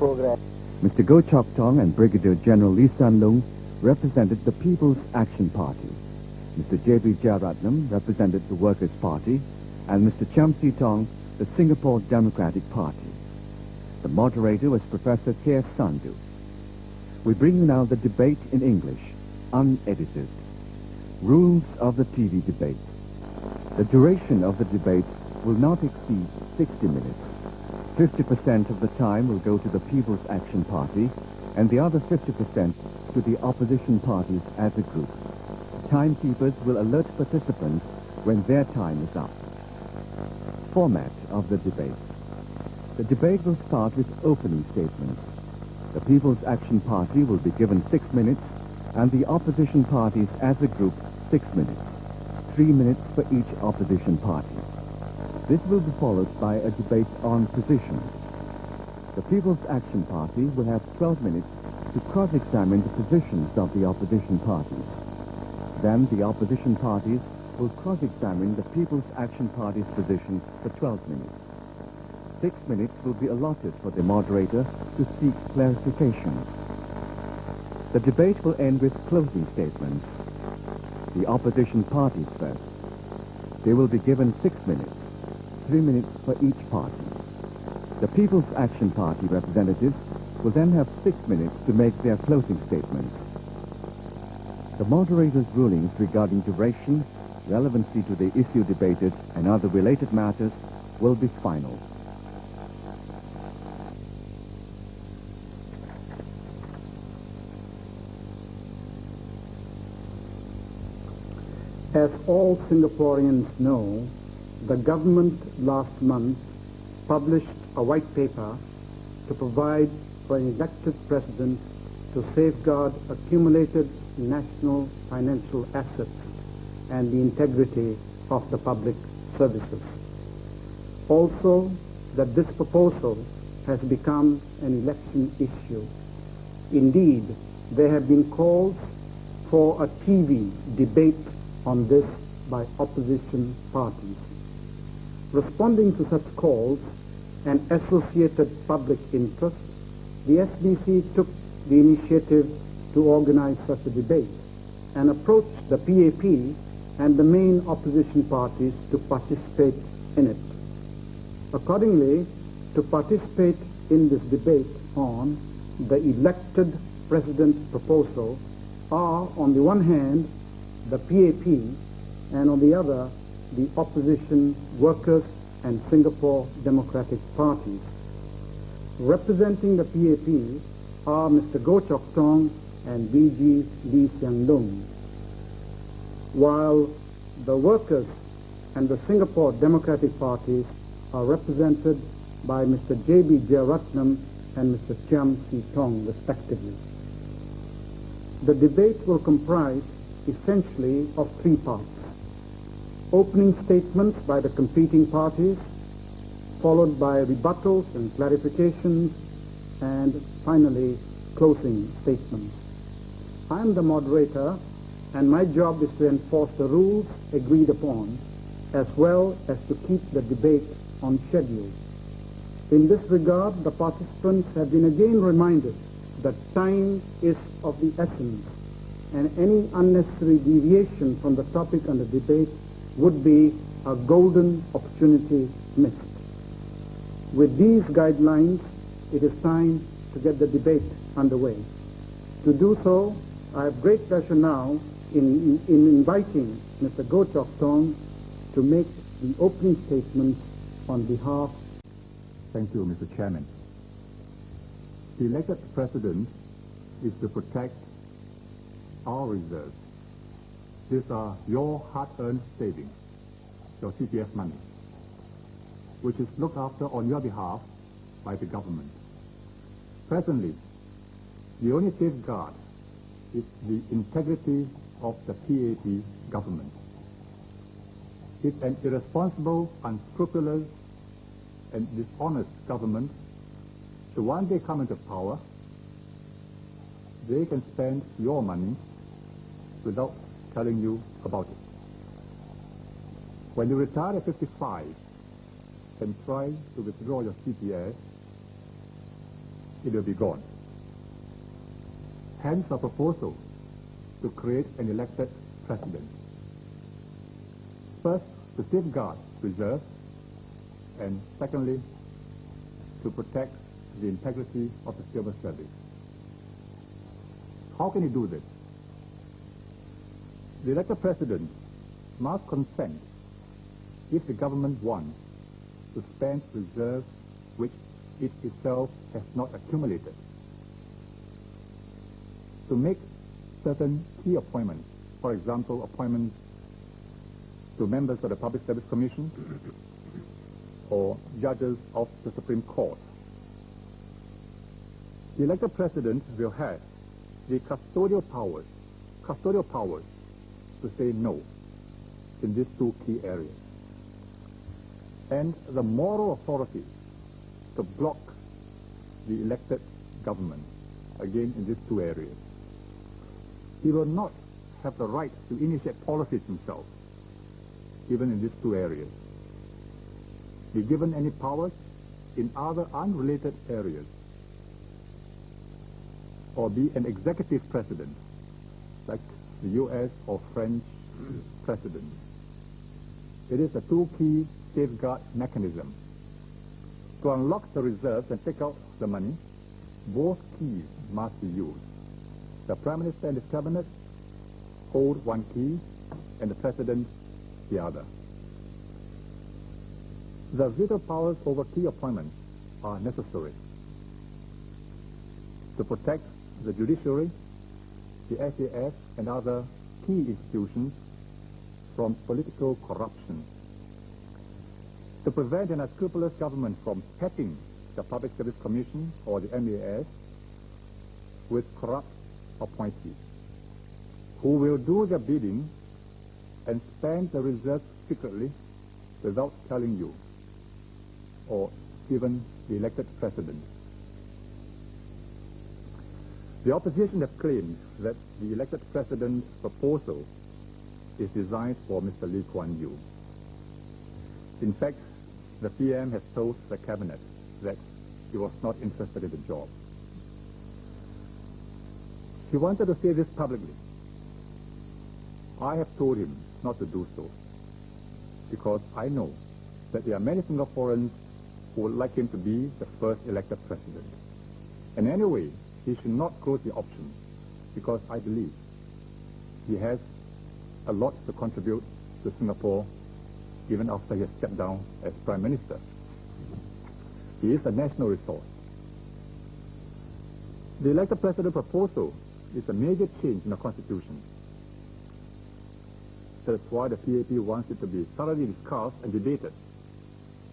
program. Mr. Chok and Brigadier-General Loong represented the People's Action Party. Mr. JB Jeyaratnam represented the Workers' Party, and Mr. Chiam See Tong, the Singapore Democratic Party. The moderator was Professor KS Sandhu. We bring you now the debate in English, unedited. Rules of the TV debate. The duration of the debate will not exceed 60 minutes. 50% of the time will go to the People's Action Party, and the other 50% to the opposition parties as a group. Timekeepers will alert participants when their time is up. Format of the debate. The debate will start with opening statements. The People's Action Party will be given 6 minutes, and the opposition parties as a group 6 minutes. 3 minutes for each opposition party. This will be followed by a debate on positions. The People's Action Party will have 12 minutes to cross-examine the positions of the opposition parties. Then the opposition parties will cross-examine the People's Action Party's position for 12 minutes. 6 minutes will be allotted for the moderator to seek clarification. The debate will end with closing statements. The opposition parties first. They will be given 6 minutes, 3 minutes for each party. The People's Action Party representatives will then have 6 minutes to make their closing statements. The moderator's rulings regarding duration, relevancy to the issue debated, and other related matters will be final. As all Singaporeans know, the government last month published a white paper to provide for an elected president to safeguard accumulated national financial assets and the integrity of the public services. Also, that this proposal has become an election issue. Indeed, there have been calls for a TV debate on this by opposition parties. Responding to such calls and associated public interest, the SBC took the initiative to organize such a debate and approached the PAP and the main opposition parties to participate in it. Accordingly, to participate in this debate on the elected president proposal are, on the one hand, the PAP, and on the other, the opposition Workers and Singapore Democratic parties. Representing the PAP are Mr. Chok and VG Loong, while the Workers and the Singapore Democratic parties are represented by Mr. JB Jeyaratnam and Mr. Chiam See Tong, respectively. The debate will comprise essentially of 3 parts. Opening statements by the competing parties, followed by rebuttals and clarifications, and finally closing statements. I am the moderator, and my job is to enforce the rules agreed upon, as well as to keep the debate on schedule. In this regard, the participants have been again reminded that time is of the essence, and any unnecessary deviation from the topic under debate would be a golden opportunity missed. With these guidelines, it is time to get the debate underway. To do so, I have great pleasure now in inviting Mr. Chok to make the opening statement on behalf. Thank you, Mr. Chairman. The elected president is to protect our reserves. These are your hard-earned savings, your CPF money, which is looked after on your behalf by the government. Presently, the only safeguard is the integrity of the PAP government. If an irresponsible, unscrupulous, and dishonest government should one day come into power, they can spend your money without telling you about it. When you retire at 55 and try to withdraw your CPF, it will be gone. Hence a proposal to create an elected president. First, to safeguard reserves, and secondly, to protect the integrity of the civil service. How can he do this? The elected president must consent if the government wants to spend reserves which it itself has not accumulated, to make certain key appointments, for example, appointments to members of the Public Service Commission or judges of the Supreme Court. The elected president will have the custodial powers to say no in these two key areas, and the moral authority to block the elected government, again in these two areas. He will not have the right to initiate policies himself, even in these two areas. Be given any powers in other unrelated areas, or be an executive president, like the US or French president. It is a two-key safeguard mechanism. To unlock the reserves and take out the money, both keys must be used. The Prime Minister and his cabinet hold one key, and the President the other. The veto powers over key appointments are necessary to protect the judiciary, the SAS, and other key institutions from political corruption, to prevent an unscrupulous government from packing the Public Service Commission or the MAS with corrupt appointees who will do their bidding and spend the reserves secretly without telling you or even the elected president. The opposition have claimed that the elected president's proposal is designed for Mr. Lee Kuan Yew. In fact, the PM has told the cabinet that he was not interested in the job. He wanted to say this publicly. I have told him not to do so, because I know that there are many Singaporeans who would like him to be the first elected president. And anyway, he should not close the option, because I believe he has a lot to contribute to Singapore even after he has stepped down as Prime Minister. He is a national resource. The elected president proposal is a major change in the Constitution. That's why the PAP wants it to be thoroughly discussed and debated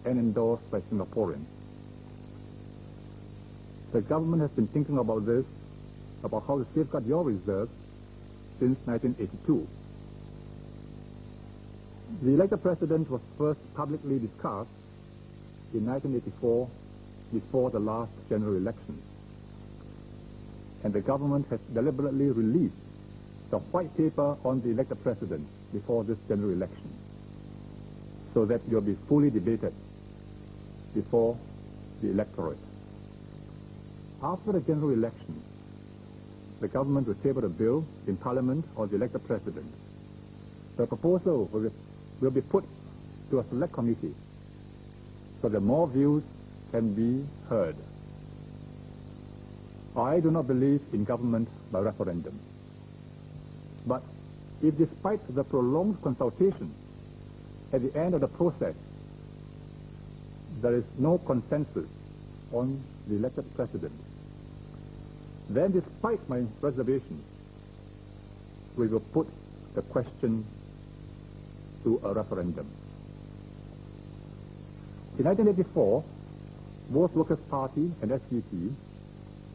and endorsed by Singaporeans. The government has been thinking about this, about how to safeguard your reserves, since 1982. The elected president was first publicly discussed in 1984 before the last general election. And the government has deliberately released the white paper on the elected president before this general election, so that it will be fully debated before the electorate. After the general election, the government will table a bill in Parliament on the elected president. The proposal will be put to a select committee so that more views can be heard. I do not believe in government by referendum. But if, despite the prolonged consultation, at the end of the process, there is no consensus on the elected president, then despite my reservations, we will put the question to a referendum. In 1984, both Workers' Party and SPP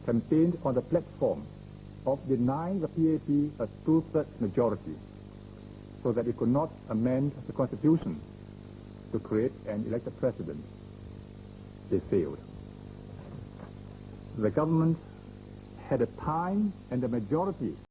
campaigned on the platform of denying the PAP a two-thirds majority so that it could not amend the Constitution to create an elected president. They failed. The government had the time and the majority